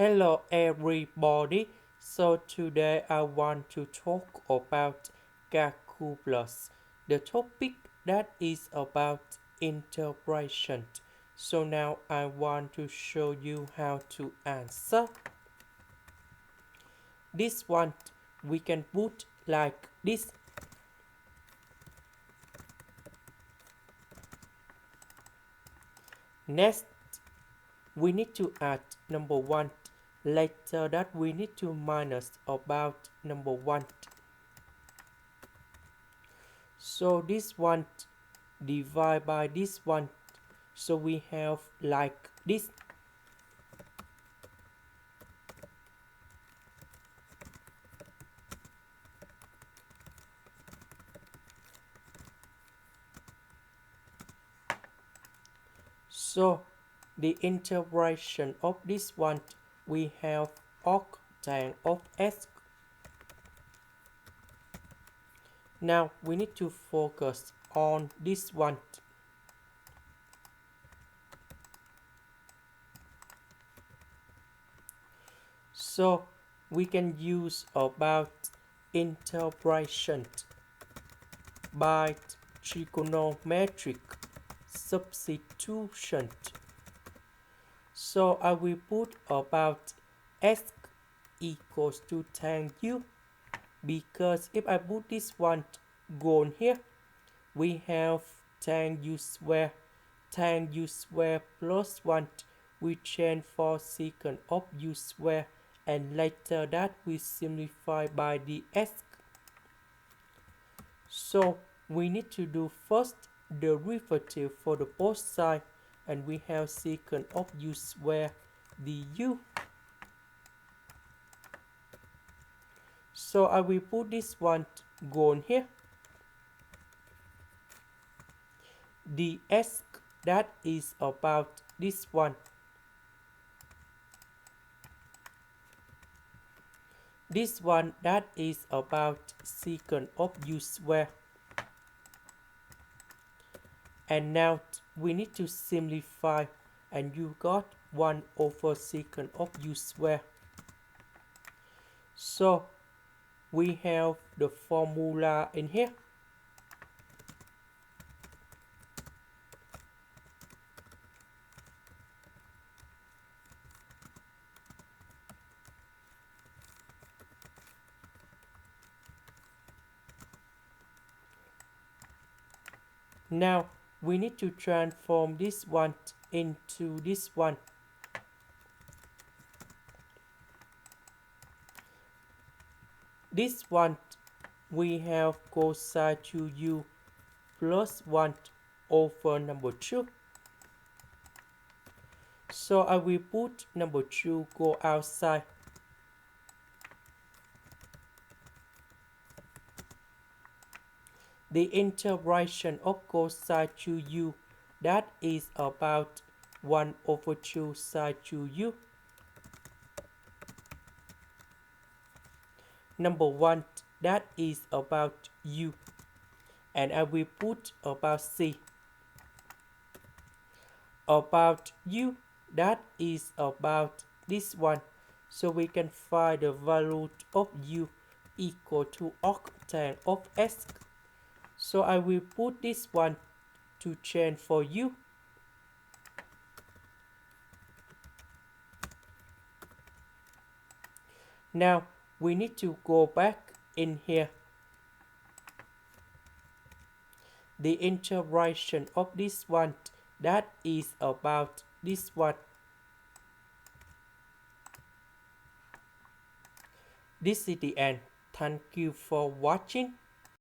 Hello everybody. So today I want to talk about calculus, the topic that is about integration. So now I want to show you how to answer. This one we can put like this. Next, we need to add number 1. Later that we need to minus about number 1. So this one divide by this one. So we have like this. So the integration of this one, we have arctan of s. Now we need to focus on this one. So we can use about integration by trigonometric substitution. So I will put about s equals to tan u, because if I put this one gone here, we have tan u square plus 1, we change for secant of u square, and later that we simplify by the s. So we need to do first derivative for the both sides, and we have secant of u square du. So I will put this one gone here. The s that is about this one. This one that is about secant of u square. And now we need to simplify, and you got 1 over secant of u square. So we have the formula in here. Now we need to transform this one into this one. This one we have cosine 2u plus 1 over number 2. So I will put number 2 go outside. The integration of cosine 2u, that is about 1 over 2 sine 2u. Number 1, that is about u, and I will put about c. About u, that is about this one. So we can find the value of u equal to arctan of s. So I will put this one to change for u. Now we need to go back in here. The integration of this one, that is about this one. This is the end. Thank you for watching.